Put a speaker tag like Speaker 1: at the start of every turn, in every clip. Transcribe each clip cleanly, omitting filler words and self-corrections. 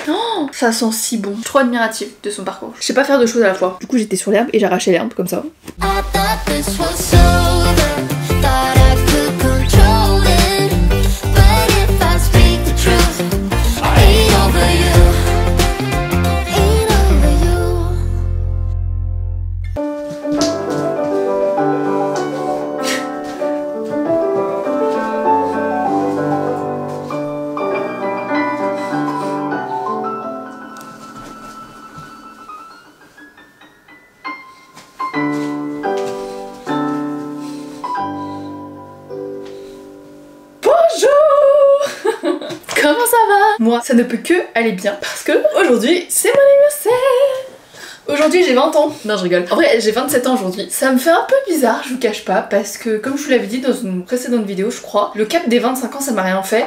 Speaker 1: Oh, ça sent si bon. Je suis trop admirative de son parcours. Je sais pas faire deux choses à la fois. Du coup j'étais sur l'herbe et j'ai arraché l'herbe comme ça. Comment ça va? Moi, ça ne peut que aller bien parce que aujourd'hui, c'est mon anniversaire. Aujourd'hui, j'ai 20 ans. Non, je rigole. En vrai, j'ai 27 ans aujourd'hui. Ça me fait un peu bizarre, je vous cache pas, parce que comme je vous l'avais dit dans une précédente vidéo, je crois, le cap des 25 ans, ça m'a rien fait.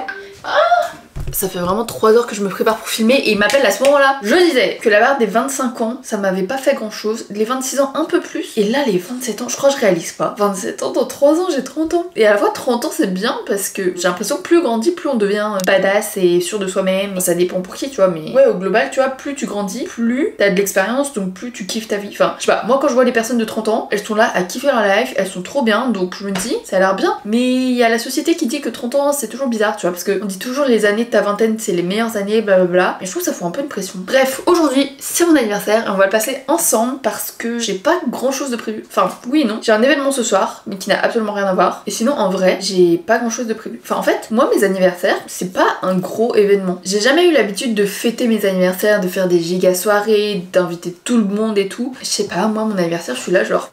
Speaker 1: Ça fait vraiment 3 heures que je me prépare pour filmer et il m'appelle à ce moment-là. Je disais que la barre des 25 ans, ça m'avait pas fait grand chose. Les 26 ans, un peu plus. Et là, les 27 ans, je crois que je réalise pas. 27 ans, dans 3 ans, j'ai 30 ans. Et à la fois, 30 ans, c'est bien parce que j'ai l'impression que plus on grandit, plus on devient badass et sûr de soi-même. Ça dépend pour qui, tu vois, mais ouais, au global, tu vois, plus tu grandis, plus t'as de l'expérience, donc plus tu kiffes ta vie. Enfin, je sais pas, moi quand je vois les personnes de 30 ans, elles sont là à kiffer leur life, elles sont trop bien, donc je me dis, ça a l'air bien. Mais il y a la société qui dit que 30 ans, c'est toujours bizarre, tu vois, parce qu'on dit toujours les années de ta vingtaine, c'est les meilleures années, blablabla. Mais je trouve que ça fout un peu une pression. Bref, aujourd'hui, c'est mon anniversaire et on va le passer ensemble parce que j'ai pas grand chose de prévu. Enfin, oui et non. J'ai un événement ce soir, mais qui n'a absolument rien à voir. Et sinon, en vrai, j'ai pas grand chose de prévu. Enfin, en fait, moi, mes anniversaires, c'est pas un gros événement. J'ai jamais eu l'habitude de fêter mes anniversaires, de faire des giga soirées, d'inviter tout le monde et tout. Je sais pas, moi, mon anniversaire, je suis là genre...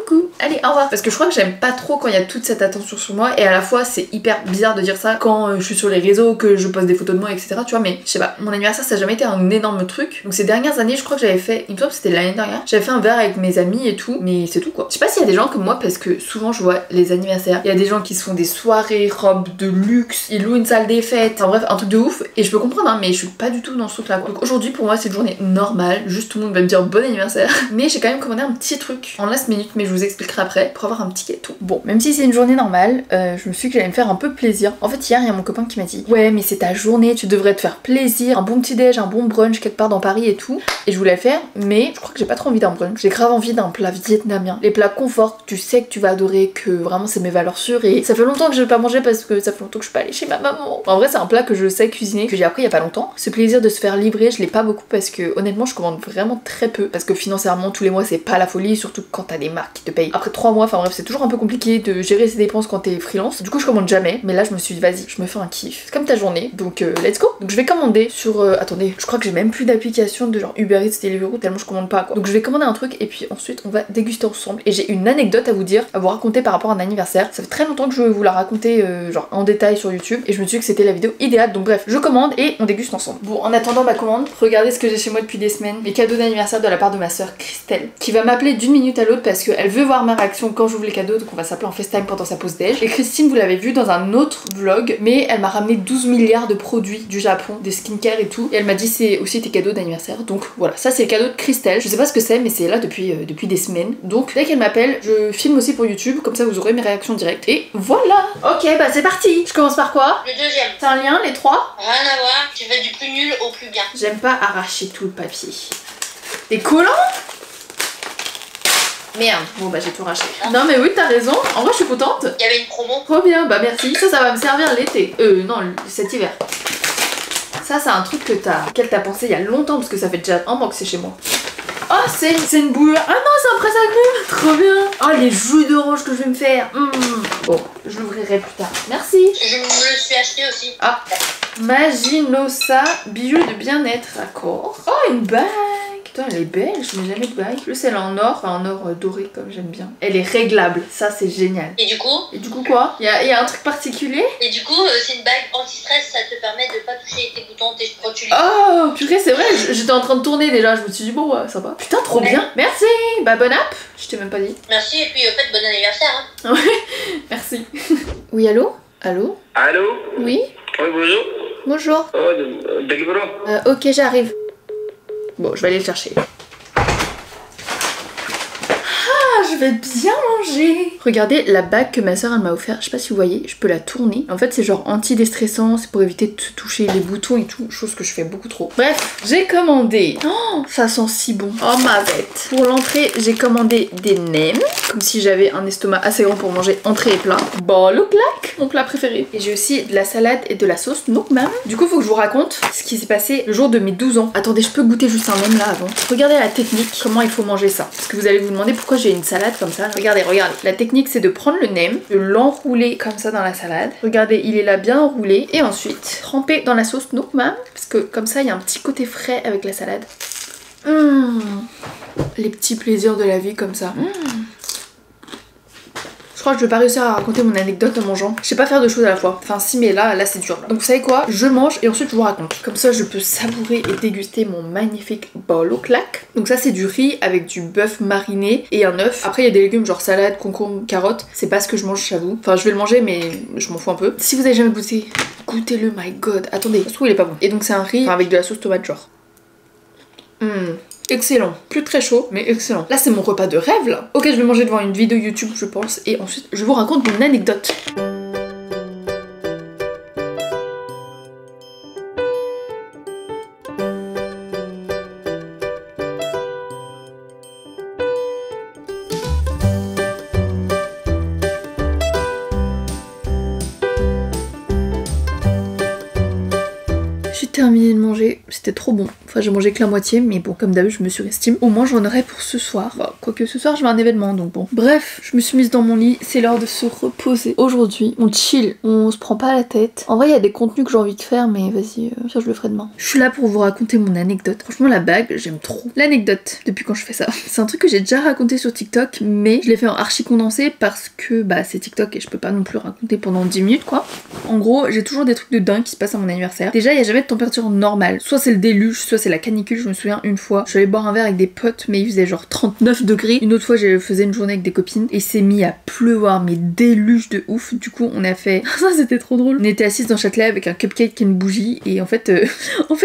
Speaker 1: Coucou, allez au revoir. Parce que je crois que j'aime pas trop quand il y a toute cette attention sur moi et à la fois c'est hyper bizarre de dire ça quand je suis sur les réseaux, que je poste des photos de moi, etc. Tu vois, mais je sais pas, mon anniversaire ça a jamais été un énorme truc. Donc ces dernières années, je crois que j'avais fait, il me semble que c'était l'année dernière, j'avais fait un verre avec mes amis et tout, mais c'est tout quoi. Je sais pas s'il y a des gens comme moi parce que souvent je vois les anniversaires, il y a des gens qui se font des soirées, robes de luxe, ils louent une salle des fêtes, enfin bref, un truc de ouf et je peux comprendre hein, mais je suis pas du tout dans ce truc là quoi. Donc aujourd'hui pour moi c'est une journée normale, juste tout le monde va me dire bon anniversaire, mais j'ai quand même commandé un petit truc en last minute, mais je vous expliquerai après pour avoir un petit gâteau. Bon, même si c'est une journée normale, je me suis dit que j'allais me faire un peu plaisir. En fait hier il y a mon copain qui m'a dit ouais mais c'est ta journée, tu devrais te faire plaisir, un bon petit déj, un bon brunch quelque part dans Paris et tout. Et je voulais le faire mais je crois que j'ai pas trop envie d'un brunch. J'ai grave envie d'un plat vietnamien. Les plats confort, tu sais que tu vas adorer, que vraiment c'est mes valeurs sûres et ça fait longtemps que je vais pas manger parce que ça fait longtemps que je suis pas allée chez ma maman. En vrai c'est un plat que je sais cuisiner, que j'ai appris il y a pas longtemps. Ce plaisir de se faire livrer, je l'ai pas beaucoup parce que honnêtement je commande vraiment très peu parce que financièrement tous les mois c'est pas la folie, surtout quand t'as des marques qui te payent après 3 mois, enfin bref c'est toujours un peu compliqué de gérer ses dépenses quand t'es freelance. Du coup je commande jamais, mais là je me suis dit vas-y je me fais un kiff, c'est comme ta journée donc let's go. Donc je vais commander sur attendez, je crois que j'ai même plus d'application de genre Uber Eats, Deliveroo tellement je commande pas quoi. Donc je vais commander un truc et puis ensuite on va déguster ensemble et j'ai une anecdote à vous dire, à vous raconter par rapport à un anniversaire. Ça fait très longtemps que je veux vous la raconter genre en détail sur YouTube et je me suis dit que c'était la vidéo idéale. Donc bref je commande et on déguste ensemble. Bon en attendant ma commande, regardez ce que j'ai chez moi depuis des semaines, mes cadeaux d'anniversaire de la part de ma soeur Christelle qui va m'appeler d'une minute à l'autre parce qu'elle veut voir ma réaction quand j'ouvre les cadeaux, donc on va s'appeler en FaceTime pendant sa pause déj. Et Christine vous l'avez vu dans un autre vlog, mais elle m'a ramené 12 milliards de produits du Japon, des skincare et tout, et elle m'a dit c'est aussi tes cadeaux d'anniversaire. Donc voilà, ça c'est le cadeau de Christelle, je sais pas ce que c'est mais c'est là depuis des semaines. Donc dès qu'elle m'appelle, je filme aussi pour YouTube, comme ça vous aurez mes réactions directes. Et voilà. Ok bah c'est parti. Je commence par quoi?
Speaker 2: Le deuxième.
Speaker 1: C'est un lien les trois?
Speaker 2: Rien à voir, tu vas du plus nul au plus bien.
Speaker 1: J'aime pas arracher tout le papier. Des collants? Merde, bon bah j'ai tout racheté. Non mais oui t'as raison, en vrai je suis contente.
Speaker 2: Il y avait une promo.
Speaker 1: Trop bien, bah merci. Ça va me servir l'été. Non, cet hiver. Ça c'est un truc que auquel t'as pensé il y a longtemps parce que ça fait déjà un mois que c'est chez moi. Oh c'est une boule. Ah non c'est un presse à glumes. Trop bien. Oh les jus d'orange que je vais me faire. Bon, je l'ouvrirai plus tard. Merci.
Speaker 2: Je me le suis acheté aussi.
Speaker 1: Ah, Maginosa, bijou de bien-être. D'accord. Oh une bague. Putain elle est belle, je mets jamais de bague. Plus elle est en or, enfin en or doré comme j'aime bien. Elle est réglable, ça c'est génial.
Speaker 2: Et du coup
Speaker 1: quoi? Il y a un truc particulier?
Speaker 2: Et du coup c'est une bague anti-stress, ça te permet de pas toucher tes boutons, tes rotules.
Speaker 1: Oh purée c'est vrai, j'étais en train de tourner déjà, je me suis dit bon ouais, ça va. Putain trop bien, merci. Bah bonne app, je t'ai même pas dit.
Speaker 2: Merci et puis faites bon anniversaire hein.
Speaker 1: Ouais, merci. Oui allô? Allô?
Speaker 3: Allô?
Speaker 1: Oui?
Speaker 3: Oui bonjour.
Speaker 1: Bonjour.
Speaker 3: Oh, Deliveroo.
Speaker 1: Ok j'arrive. Bon je vais aller le chercher. Ah je vais bien manger. Regardez la bague que ma soeur elle m'a offert. Je sais pas si vous voyez, je peux la tourner. En fait c'est genre anti-déstressant, c'est pour éviter de se toucher les boutons et tout, chose que je fais beaucoup trop. Bref, j'ai commandé. Oh, ça sent si bon. Oh ma bête. Pour l'entrée, j'ai commandé des nems, comme si j'avais un estomac assez grand pour manger entrée et plat. Boloklak, mon plat préféré. Et j'ai aussi de la salade et de la sauce Nookmam. Du coup, faut que je vous raconte ce qui s'est passé le jour de mes 12 ans. Attendez, je peux goûter juste un nem là avant. Regardez la technique, comment il faut manger ça. Parce que vous allez vous demander pourquoi j'ai une salade comme ça. Regardez, regardez. La technique, c'est de prendre le nem, de l'enrouler comme ça dans la salade. Regardez, il est là bien enroulé. Et ensuite, tremper dans la sauce Nookmam. Parce que comme ça, il y a un petit côté frais avec la salade. Les petits plaisirs de la vie comme ça. Je crois que je vais pas réussir à raconter mon anecdote en mangeant. Je sais pas faire deux choses à la fois. Enfin si, mais là c'est dur. Donc vous savez quoi? Je mange et ensuite je vous raconte. Comme ça je peux savourer et déguster mon magnifique boloklak. Donc ça c'est du riz avec du bœuf mariné et un œuf. Après il y a des légumes genre salade, concombre, carottes. C'est pas ce que je mange, j'avoue. Enfin je vais le manger mais je m'en fous un peu. Si vous avez jamais goûté, goûtez-le, my god. Attendez, je trouve il est pas bon. Et donc c'est un riz avec de la sauce tomate genre. Excellent, plus très chaud, mais excellent. Là c'est mon repas de rêve là. Ok, je vais manger devant une vidéo YouTube je pense, et ensuite je vous raconte mon anecdote. J'ai terminé de manger, c'était trop bon. Enfin j'ai mangé que la moitié, mais bon comme d'habitude je me surestime. Au moins j'en aurai pour ce soir. Bah, quoique ce soir je vais à un événement donc bon. Bref, je me suis mise dans mon lit, c'est l'heure de se reposer. Aujourd'hui on chill, on se prend pas la tête. En vrai il y a des contenus que j'ai envie de faire mais vas-y, ça je le ferai demain. Je suis là pour vous raconter mon anecdote. Franchement la bague, j'aime trop. L'anecdote, depuis quand je fais ça. C'est un truc que j'ai déjà raconté sur TikTok, mais je l'ai fait en archi condensé parce que bah c'est TikTok et je peux pas non plus raconter pendant 10 minutes quoi. En gros j'ai toujours des trucs de dingue qui se passent à mon anniversaire. Déjà il y a jamais de température normale. Soit c'est le déluge, soit c'est la canicule. Je me souviens une fois, je suis allée boire un verre avec des potes, mais il faisait genre 39 degrés. Une autre fois, je faisais une journée avec des copines et c'est mis à pleuvoir, mais déluge de ouf. Du coup, on a fait. Ça, c'était trop drôle. On était assises dans Châtelet avec un cupcake et une bougie. Et en fait,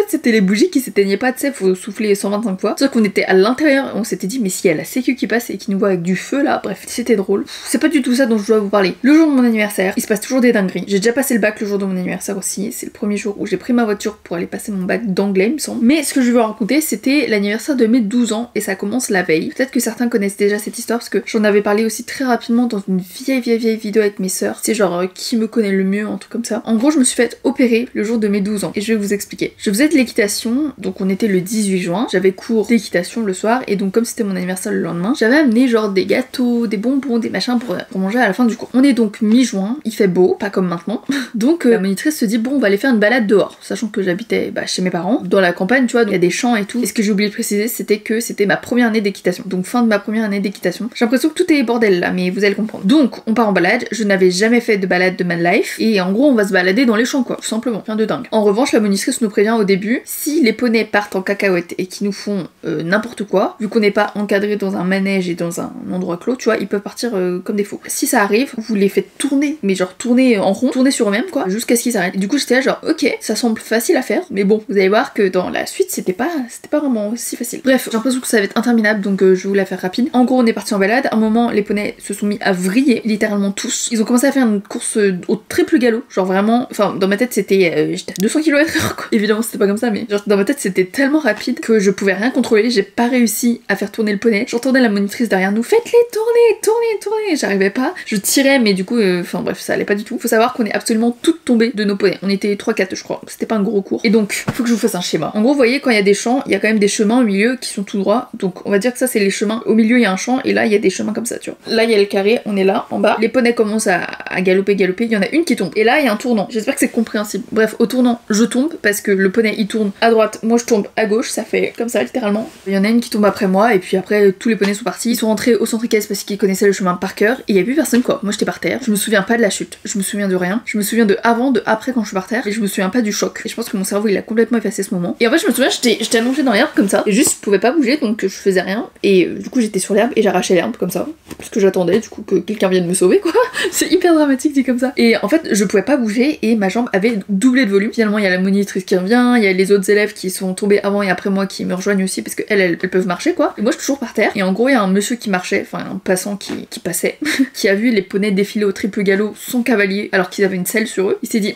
Speaker 1: c'était les bougies qui s'éteignaient pas, tu sais, faut souffler 125 fois. Sauf qu'on était à l'intérieur, on s'était dit, mais si y a la sécu qui passe et qui nous voit avec du feu là, bref, c'était drôle. C'est pas du tout ça dont je dois vous parler. Le jour de mon anniversaire, il se passe toujours des dingueries. J'ai déjà passé le bac le jour de mon anniversaire aussi. C'est le premier jour où j'ai pris ma voiture pour aller passer mon bac d'anglais, il me semble. Mais ce que je veux raconter, c'était l'anniversaire de mes 12 ans et ça commence la veille. Peut-être que certains connaissent déjà cette histoire parce que j'en avais parlé aussi très rapidement dans une vieille vidéo avec mes sœurs. C'est genre qui me connaît le mieux, un truc comme ça. En gros, je me suis fait opérer le jour de mes 12 ans et je vais vous expliquer. Je faisais de l'équitation, donc on était le 18 juin. J'avais cours d'équitation le soir et donc comme c'était mon anniversaire le lendemain, j'avais amené genre des gâteaux, des bonbons, des machins pour manger à la fin du cours. On est donc mi-juin, il fait beau, pas comme maintenant. Donc la monitrice se dit bon on va aller faire une balade dehors, sachant que j'habitais chez mes parents, dans la campagne tu vois, il y a des champs et tout. Et ce que j'ai oublié de préciser c'était que c'était ma première année d'équitation, donc fin de ma première année d'équitation. J'ai l'impression que tout est bordel là, mais vous allez comprendre. Donc on part en balade, je n'avais jamais fait de balade de ma life, et en gros on va se balader dans les champs quoi, tout simplement, rien de dingue. En revanche la monitrice nous prévient au début, si les poneys partent en cacahuète et qui nous font n'importe quoi, vu qu'on n'est pas encadré dans un manège et dans un endroit clos, tu vois, ils peuvent partir comme des fous. Si ça arrive, vous les faites tourner, mais genre tourner en rond, tourner sur eux-mêmes quoi, jusqu'à ce qu'ils s'arrêtent. Et du coup j'étais là genre ok, ça semble facile à faire, mais bon, vous allez voir que dans la suite c'était pas vraiment si facile. Bref, j'ai l'impression que ça va être interminable, donc je vais vous la faire rapide. En gros on est parti en balade, à un moment les poneys se sont mis à vriller, littéralement tous. Ils ont commencé à faire une course au triple galop, genre vraiment, enfin dans ma tête c'était, j'étais à 200 km/h quoi. Évidemment c'était pas comme ça, mais genre dans ma tête c'était tellement rapide que je pouvais rien contrôler, j'ai pas réussi à faire tourner le poney. J'entendais la monitrice derrière nous, faites-les tourner, j'arrivais pas. Je tirais mais du coup, enfin bref ça allait pas du tout. Faut savoir qu'on est absolument toutes tombées de nos poneys. On était 3-4 je crois, c'était pas un gros cours. Et donc, faut que je vous fasse un schéma. En gros, vous voyez quand il y a des champs, il y a quand même des chemins au milieu qui sont tout droits. Donc on va dire que ça c'est les chemins. Au milieu il y a un champ et là il y a des chemins comme ça, tu vois. Là il y a le carré, on est là en bas. Les poneys commencent à galoper, il y en a une qui tombe. Et là il y a un tournant. J'espère que c'est compréhensible. Bref, au tournant, je tombe parce que le poney il tourne à droite, moi je tombe à gauche, ça fait comme ça littéralement. Il y en a une qui tombe après moi et puis après tous les poneys sont partis. Ils sont rentrés au centre équestre parce qu'ils connaissaient le chemin par cœur et il y a plus personne quoi. Moi j'étais par terre. Je me souviens pas de la chute, je me souviens de rien. Je me souviens de avant, de après quand je suis par terre et je me souviens pas du choc. Et je pense parce que mon cerveau il a complètement effacé ce moment. Et en fait je me souviens j'étais allongée dans l'herbe comme ça et juste je pouvais pas bouger donc je faisais rien et du coup j'étais sur l'herbe et j'arrachais l'herbe comme ça parce que j'attendais du coup que quelqu'un vienne me sauver quoi. C'est hyper dramatique dit comme ça. Et en fait je pouvais pas bouger et ma jambe avait doublé de volume. Finalement il y a la monitrice qui revient, il y a les autres élèves qui sont tombés avant et après moi qui me rejoignent aussi parce qu'elles peuvent marcher quoi. Et moi je suis toujours par terre et en gros il y a un monsieur qui marchait, enfin un passant qui passait qui a vu les poneys défiler au triple galop sans cavalier alors qu'ils avaient une selle sur eux. Il s'est dit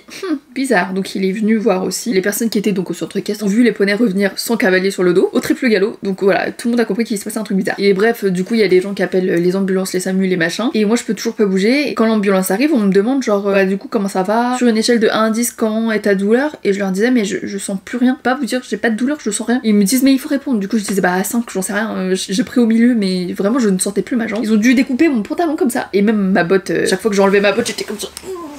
Speaker 1: bizarre, donc il est venu voir aussi. Les personnes qui étaient donc au centre équestre ont vu les poneys revenir sans cavalier sur le dos au triple galop, donc voilà, tout le monde a compris qu'il se passait un truc bizarre. Et bref, du coup il y a des gens qui appellent les ambulances, les SAMU, les machins, et moi je peux toujours pas bouger. Et quand l'ambulance arrive on me demande genre du coup comment ça va, sur une échelle de 1 à 10 comment est ta douleur, et je leur disais mais je sens plus rien, pas vous dire j'ai pas de douleur, je sens rien. Et ils me disent mais il faut répondre, du coup je disais bah à 5 j'en sais rien, j'ai pris au milieu mais vraiment je ne sentais plus ma jambe. Ils ont dû découper mon pantalon comme ça, et même ma botte, chaque fois que j'enlevais ma botte j'étais comme ça.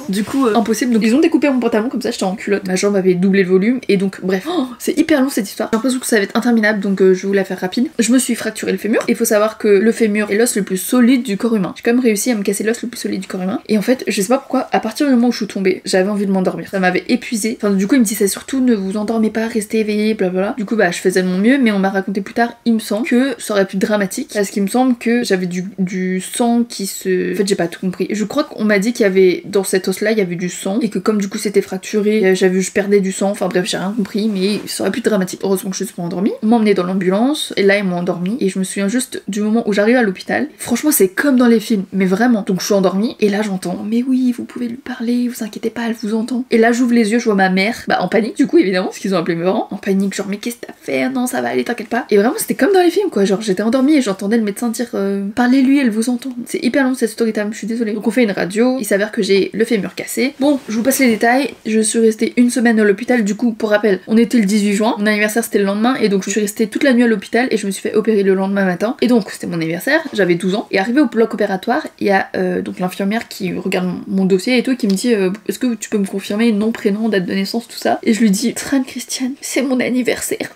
Speaker 1: Du coup impossible, donc ils ont découpé mon pantalon comme ça, j'étais en culotte, ma jambe avait doublé le volume et donc bref, c'est hyper long cette histoire, j'ai l'impression que ça va être interminable donc je vais vous la faire rapide. Je me suis fracturé le fémur, il faut savoir que le fémur est l'os le plus solide du corps humain. J'ai quand même réussi à me casser l'os le plus solide du corps humain et en fait je sais pas pourquoi à partir du moment où je suis tombée j'avais envie de m'endormir, ça m'avait épuisée, enfin du coup il me disait surtout ne vous endormez pas, restez éveillés blablabla. Du coup bah je faisais de mon mieux mais on m'a raconté plus tard, il me semble que ça aurait pu être dramatique parce qu'il me semble que j'avais du sang qui se... En fait j'ai pas tout compris, je crois qu'on m'a dit qu'il y avait dans cet os là il y avait du sang et que comme du coup c'était fracturé, je perdais du sang, enfin bref j'ai rien compris mais ça aurait pu être dramatique. Heureusement que je suis pas endormie. On m'a emmenée dans l'ambulance et là ils m'ont endormie et je me souviens juste du moment où j'arrive à l'hôpital. Franchement c'est comme dans les films, mais vraiment. Donc je suis endormie et là j'entends mais oui vous pouvez lui parler, vous inquiétez pas elle vous entend. Et là j'ouvre les yeux, je vois ma mère, bah en panique du coup évidemment parce qu'ils ont appelé mes parents, en panique genre mais qu'est-ce que t'as fait, non ça va aller t'inquiète pas. Et vraiment c'était comme dans les films quoi, genre j'étais endormie et j'entendais le médecin dire parlez-lui elle vous entend. C'est hyper long cette story time, je suis désolée. Donc on fait une radio, il s'avère que j'ai le fémur cassé. Bon je vous passe les détails, je suis restée une semaine à l'hôpital, du coup pour rappel on était le 18 juin, mon anniversaire c'était le lendemain et donc je suis restée toute la nuit à l'hôpital et je me suis fait opérer le lendemain matin et donc c'était mon anniversaire, j'avais 12 ans et arrivé au bloc opératoire il y a donc l'infirmière qui regarde mon dossier et tout qui me dit est-ce que tu peux me confirmer nom, prénom, date de naissance, tout ça, et je lui dis Tran Christiane c'est mon anniversaire.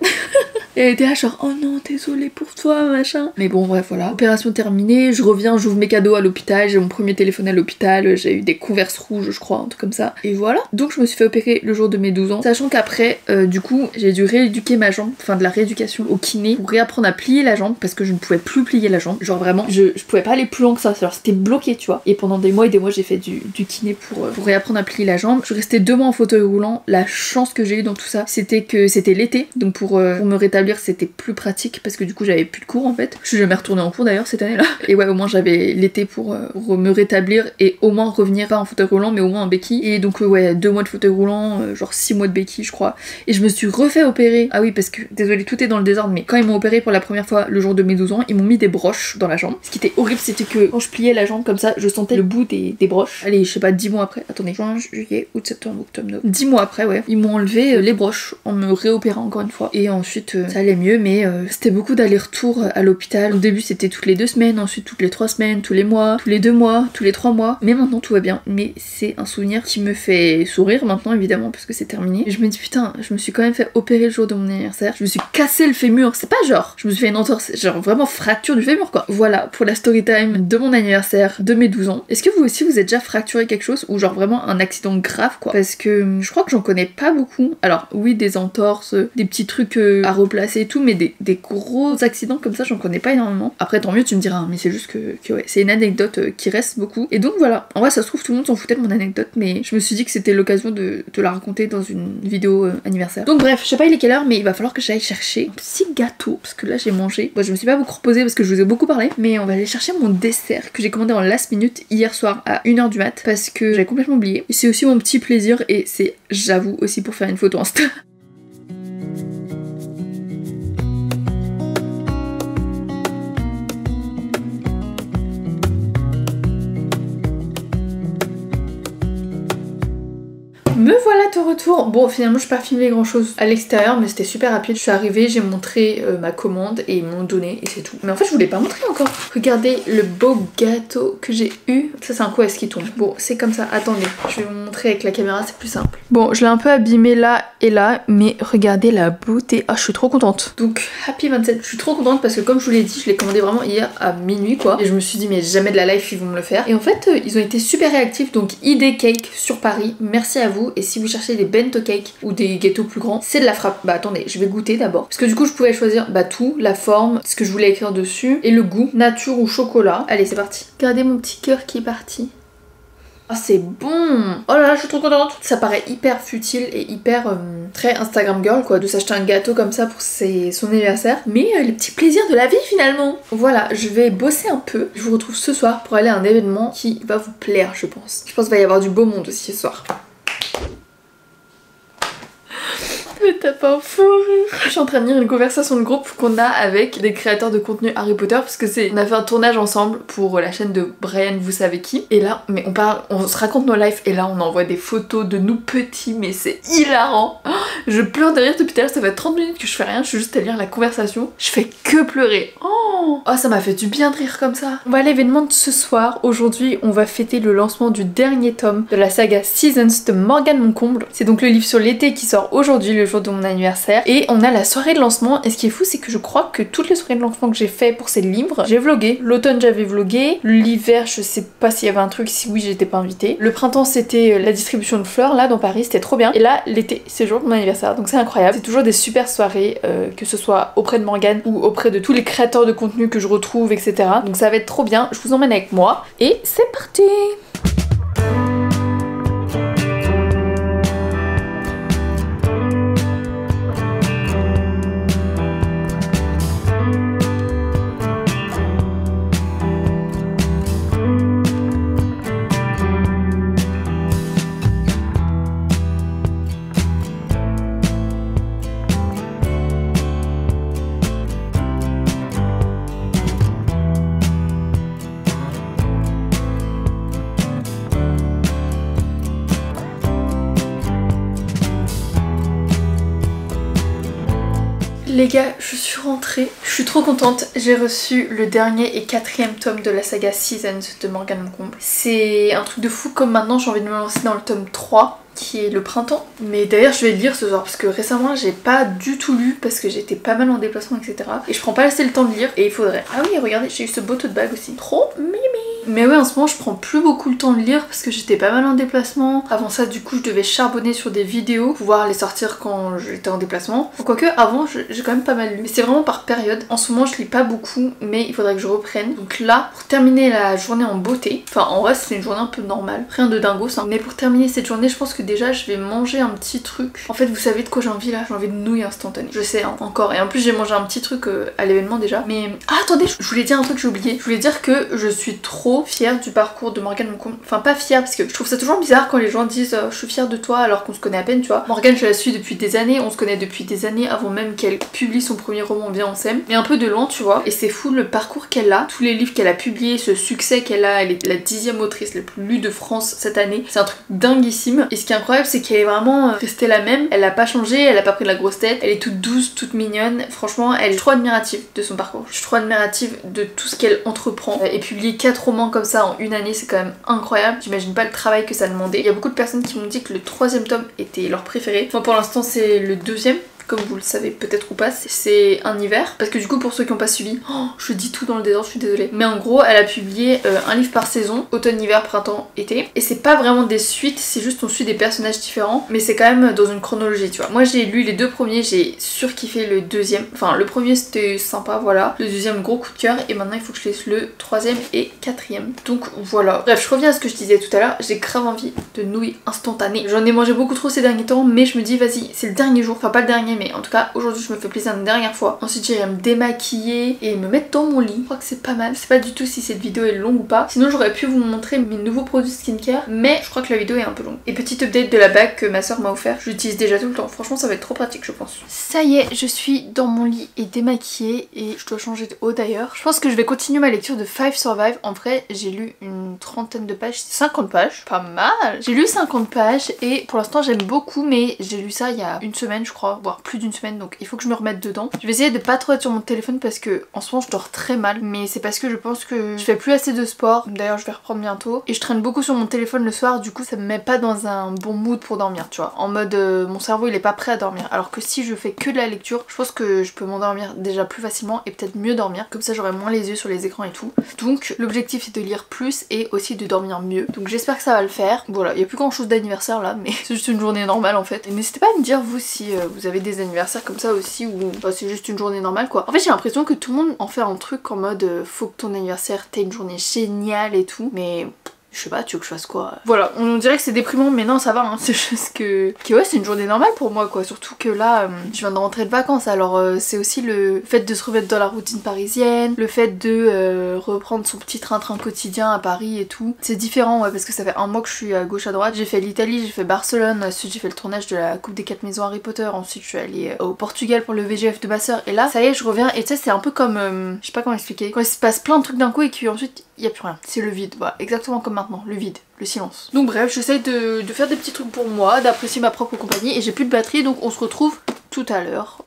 Speaker 1: Et elle était là genre oh non désolée pour toi machin, mais bon bref voilà, opération terminée, je reviens, j'ouvre mes cadeaux à l'hôpital, j'ai mon premier téléphone à l'hôpital, j'ai eu des Converse rouges je crois, un truc comme ça, et voilà. Donc je me suis fait opérer le jour de mes 12 ans, sachant qu'après du coup j'ai dû rééduquer ma jambe, enfin de la rééducation au kiné pour réapprendre à plier la jambe parce que je ne pouvais plus plier la jambe, genre vraiment je pouvais pas aller plus loin que ça, alors c'était bloqué tu vois, et pendant des mois et des mois j'ai fait du kiné pour réapprendre à plier la jambe. Je suis restée 2 mois en fauteuil roulant, la chance que j'ai eu dans tout ça c'était que c'était l'été, donc pour me rétablir c'était plus pratique parce que du coup j'avais plus de cours en fait, je suis jamais retournée en cours d'ailleurs cette année là, et ouais au moins j'avais l'été pour me rétablir et au moins revenir pas en fauteuil roulant mais au moins en béquille, et donc ouais 2 mois de fauteuil roulant, genre 6 mois de béquille je crois, et je me suis refait opérer, ah oui parce que désolé tout est dans le désordre, mais quand ils m'ont opéré pour la première fois le jour de mes 12 ans ils m'ont mis des broches dans la jambe. Ce qui était horrible c'était que quand je pliais la jambe comme ça je sentais le bout des broches. Allez je sais pas 10 mois après, attendez, juin, juillet, août, septembre, octobre, novembre, 10 mois après ouais, ils m'ont enlevé les broches en me réopérant encore une fois, et ensuite ça allait mieux, mais c'était beaucoup d'aller-retour à l'hôpital. Au début c'était toutes les 2 semaines, ensuite toutes les 3 semaines, tous les mois, tous les 2 mois, tous les 3 mois, mais maintenant tout va bien. Mais c'est un souvenir qui me fait sourire maintenant évidemment parce que c'est terminé, et je me dis putain je me suis quand même fait opérer le jour de mon anniversaire, je me suis cassé le fémur, c'est pas genre je me suis fait une entorse, genre vraiment fracture du fémur quoi. Voilà pour la story time de mon anniversaire de mes 12 ans. Est-ce que vous aussi vous êtes déjà fracturé quelque chose ou genre vraiment un accident grave quoi, parce que je crois que j'en connais pas beaucoup. Alors oui des entorses, des petits trucs à replacer et tout, mais des gros accidents comme ça j'en connais pas énormément. Après tant mieux tu me diras hein, mais c'est juste que ouais c'est une anecdote qui reste beaucoup, et donc voilà, en vrai ça se trouve tout le monde s'en foutait de mon anecdote mais je me suis dit que c'était l'occasion de te la raconter dans une vidéo anniversaire. Donc bref je sais pas il est quelle heure mais il va falloir que j'aille chercher un petit gâteau parce que là j'ai mangé, bon, je me suis pas beaucoup reposée parce que je vous ai beaucoup parlé, mais on va aller chercher mon dessert que j'ai commandé en last minute hier soir à 1h du mat parce que j'avais complètement oublié. C'est aussi mon petit plaisir et c'est j'avoue aussi pour faire une photo Insta. Me voilà de retour. Bon finalement je n'ai pas filmé grand chose à l'extérieur mais c'était super rapide. Je suis arrivée, j'ai montré ma commande et ils m'ont donné et c'est tout. Mais en fait je voulais pas montrer encore. Regardez le beau gâteau que j'ai eu. Ça c'est un coup est-ce qui tombe. Bon c'est comme ça, attendez. Je vais vous montrer avec la caméra, c'est plus simple. Bon je l'ai un peu abîmé là et là mais regardez la beauté. Ah je suis trop contente. Donc happy 27, je suis trop contente parce que comme je vous l'ai dit je l'ai commandé vraiment hier à minuit quoi. Et je me suis dit mais jamais de la life ils vont me le faire. Et en fait ils ont été super réactifs, donc ID Cake sur Paris. Merci à vous. Et si vous cherchez des bento cake ou des gâteaux plus grands, c'est de la frappe. Bah attendez, je vais goûter d'abord. Parce que du coup je pouvais choisir tout, la forme, ce que je voulais écrire dessus et le goût, nature ou chocolat. Allez c'est parti. Regardez mon petit cœur qui est parti. Ah c'est bon. Oh là là, je suis trop contente. Ça paraît hyper futile et hyper très Instagram girl quoi, de s'acheter un gâteau comme ça pour son anniversaire. Mais les petits plaisirs de la vie finalement. Voilà, je vais bosser un peu. Je vous retrouve ce soir pour aller à un événement qui va vous plaire je pense. Je pense qu'il va y avoir du beau monde aussi ce soir. Mais t'as pas un fou rire. Je suis en train de lire une conversation de groupe qu'on a avec des créateurs de contenu Harry Potter parce que on a fait un tournage ensemble pour la chaîne de Brian vous savez qui. Et là, mais on se raconte nos lives et là on envoie des photos de nous petits mais c'est hilarant. Oh, je pleure de rire depuis tout à l'heure, ça fait 30 minutes que je fais rien, je suis juste à lire la conversation. Je fais que pleurer. Oh, ça m'a fait du bien de rire comme ça. On va à l'événement de ce soir. Aujourd'hui on va fêter le lancement du dernier tome de la saga Seasons de Morgane Moncomble. C'est donc le livre sur l'été qui sort aujourd'hui, le jour de mon anniversaire, et on a la soirée de lancement. Et ce qui est fou c'est que je crois que toutes les soirées de lancement que j'ai fait pour ces livres, j'ai vlogué. L'automne j'avais vlogué, l'hiver je sais pas s'il y avait un truc, si oui j'étais pas invitée. Le printemps c'était la distribution de fleurs là dans Paris, c'était trop bien. Et là l'été c'est le jour de mon anniversaire, donc c'est incroyable. C'est toujours des super soirées, que ce soit auprès de Morgane ou auprès de tous les créateurs de contenu que je retrouve, etc. Donc ça va être trop bien, je vous emmène avec moi et c'est parti. Les gars, je suis rentrée, je suis trop contente, j'ai reçu le dernier et 4e tome de la saga Seasons de Morgane Moncomble. C'est un truc de fou, comme maintenant j'ai envie de me lancer dans le tome 3 qui est le printemps. Mais d'ailleurs je vais le lire ce soir parce que récemment j'ai pas du tout lu parce que j'étais pas mal en déplacement etc. Et je prends pas assez le temps de lire et il faudrait... Ah oui regardez, j'ai eu ce beau tote bag aussi. Trop mimi. Mais ouais en ce moment je prends plus beaucoup le temps de lire parce que j'étais pas mal en déplacement. Avant ça du coup je devais charbonner sur des vidéos, pouvoir les sortir quand j'étais en déplacement. Quoique avant j'ai quand même pas mal lu. Mais c'est vraiment par période. En ce moment je lis pas beaucoup mais il faudrait que je reprenne. Donc là pour terminer la journée en beauté, enfin en vrai c'est une journée un peu normale, rien de dingo ça. Mais pour terminer cette journée je pense que déjà je vais manger un petit truc. En fait vous savez de quoi j'ai envie là? J'ai envie de nouilles instantanées. Je sais hein, encore. Et en plus j'ai mangé un petit truc à l'événement déjà. Mais ah attendez, je voulais dire un truc que j'ai oublié. Je voulais dire que je suis trop fière du parcours de Morgane Moncomble. Enfin pas fière parce que je trouve ça toujours bizarre quand les gens disent je suis fière de toi alors qu'on se connaît à peine tu vois. Morgane je la suis depuis des années, on se connaît depuis des années avant même qu'elle publie son premier roman Bien on s'aime. Mais un peu de loin tu vois. Et c'est fou le parcours qu'elle a, tous les livres qu'elle a publiés, ce succès qu'elle a, elle est la 10e autrice la plus lue de France cette année. C'est un truc dinguissime. Et ce qui est incroyable c'est qu'elle est vraiment restée la même, elle a pas changé, elle a pas pris de la grosse tête, elle est toute douce, toute mignonne. Franchement elle est trop admirative de son parcours. Je suis trop admirative de tout ce qu'elle entreprend. Et publier 4 romans comme ça en une année c'est quand même incroyable. J'imagine pas le travail que ça demandait. Il y a beaucoup de personnes qui m'ont dit que le 3e tome était leur préféré. Enfin pour l'instant c'est le 2e. Comme vous le savez peut-être ou pas, c'est un hiver. Parce que du coup pour ceux qui n'ont pas suivi, je dis tout dans le désordre, je suis désolée. Mais en gros elle a publié un livre par saison, automne, hiver, printemps, été. Et c'est pas vraiment des suites, c'est juste on suit des personnages différents. Mais c'est quand même dans une chronologie tu vois. Moi j'ai lu les 2 premiers, j'ai surkiffé le 2e. Enfin le premier c'était sympa voilà. Le 2e gros coup de cœur. Et maintenant il faut que je laisse le 3e et 4e. Donc voilà. Bref je reviens à ce que je disais tout à l'heure. J'ai grave envie de nouilles instantanées. J'en ai mangé beaucoup trop ces derniers temps. Mais je me dis vas-y c'est le dernier jour. Enfin pas le dernier mais en tout cas aujourd'hui je me fais plaisir une dernière fois. Ensuite j'irai me démaquiller et me mettre dans mon lit. Je crois que c'est pas mal. C'est pas du tout si cette vidéo est longue ou pas. Sinon j'aurais pu vous montrer mes nouveaux produits skincare. Mais je crois que la vidéo est un peu longue. Et petite update de la bague que ma soeur m'a offert. Je l'utilise déjà tout le temps. Franchement ça va être trop pratique je pense. Ça y est je suis dans mon lit et démaquillée. Et je dois changer de haut d'ailleurs. Je pense que je vais continuer ma lecture de Five Survive. En vrai j'ai lu une trentaine de pages. 50 pages. Pas mal. J'ai lu 50 pages et pour l'instant j'aime beaucoup. Mais j'ai lu ça il y a une semaine je crois. Voire plus d'une semaine, donc il faut que je me remette dedans. Je vais essayer de pas trop être sur mon téléphone parce que en ce moment je dors très mal, mais c'est parce que je pense que je fais plus assez de sport. D'ailleurs je vais reprendre bientôt et je traîne beaucoup sur mon téléphone le soir, du coup ça me met pas dans un bon mood pour dormir, tu vois, en mode mon cerveau il est pas prêt à dormir, alors que si je fais que de la lecture, je pense que je peux m'endormir déjà plus facilement et peut-être mieux dormir, comme ça j'aurai moins les yeux sur les écrans et tout. Donc l'objectif c'est de lire plus et aussi de dormir mieux, donc j'espère que ça va le faire. Voilà, il y a plus grand chose d'anniversaire là, mais c'est juste une journée normale en fait. Et n'hésitez pas à me dire vous si vous avez des anniversaires comme ça aussi, ou bah, c'est juste une journée normale quoi. En fait j'ai l'impression que tout le monde en fait un truc en mode faut que ton anniversaire t'aies une journée géniale et tout, mais je sais pas, tu veux que je fasse quoi? Voilà, on dirait que c'est déprimant, mais non ça va, hein. C'est juste que ouais, c'est une journée normale pour moi quoi, surtout que là je viens de rentrer de vacances, alors c'est aussi le fait de se remettre dans la routine parisienne, le fait de reprendre son petit train-train quotidien à Paris et tout. C'est différent ouais, parce que ça fait un mois que je suis à gauche à droite, j'ai fait l'Italie, j'ai fait Barcelone, ensuite j'ai fait le tournage de la Coupe des 4 maisons Harry Potter, ensuite je suis allée au Portugal pour le VGF de ma soeur, et là ça y est je reviens, et tu sais c'est un peu comme, je sais pas comment expliquer, quand il se passe plein de trucs d'un coup et qu'ensuite il y a plus rien, c'est le vide, voilà, exactement comme maintenant, le vide, le silence. Donc bref, j'essaye de faire des petits trucs pour moi, d'apprécier ma propre compagnie, et j'ai plus de batterie donc on se retrouve tout à l'heure.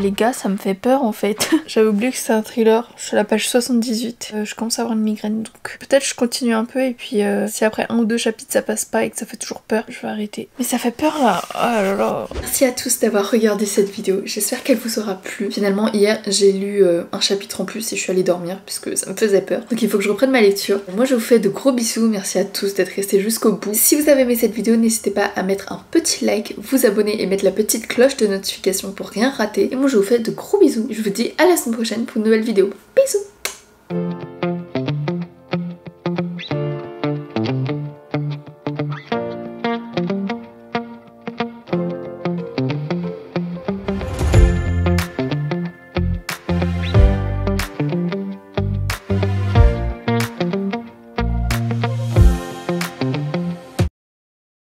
Speaker 1: Les gars, ça me fait peur en fait. J'avais oublié que c'était un thriller. Je suis à la page 78. Je commence à avoir une migraine, donc peut-être je continue un peu et puis si après un ou deux chapitres ça passe pas et que ça fait toujours peur, je vais arrêter. Mais ça fait peur là. Oh là là. Merci à tous d'avoir regardé cette vidéo. J'espère qu'elle vous aura plu. Finalement hier j'ai lu un chapitre en plus et je suis allée dormir puisque ça me faisait peur. Donc il faut que je reprenne ma lecture. Moi je vous fais de gros bisous. Merci à tous d'être restés jusqu'au bout. Si vous avez aimé cette vidéo, n'hésitez pas à mettre un petit like, vous abonner et mettre la petite cloche de notification pour rien rater. Et moi je vous fais de gros bisous. Je vous dis à la semaine prochaine pour une nouvelle vidéo. Bisous.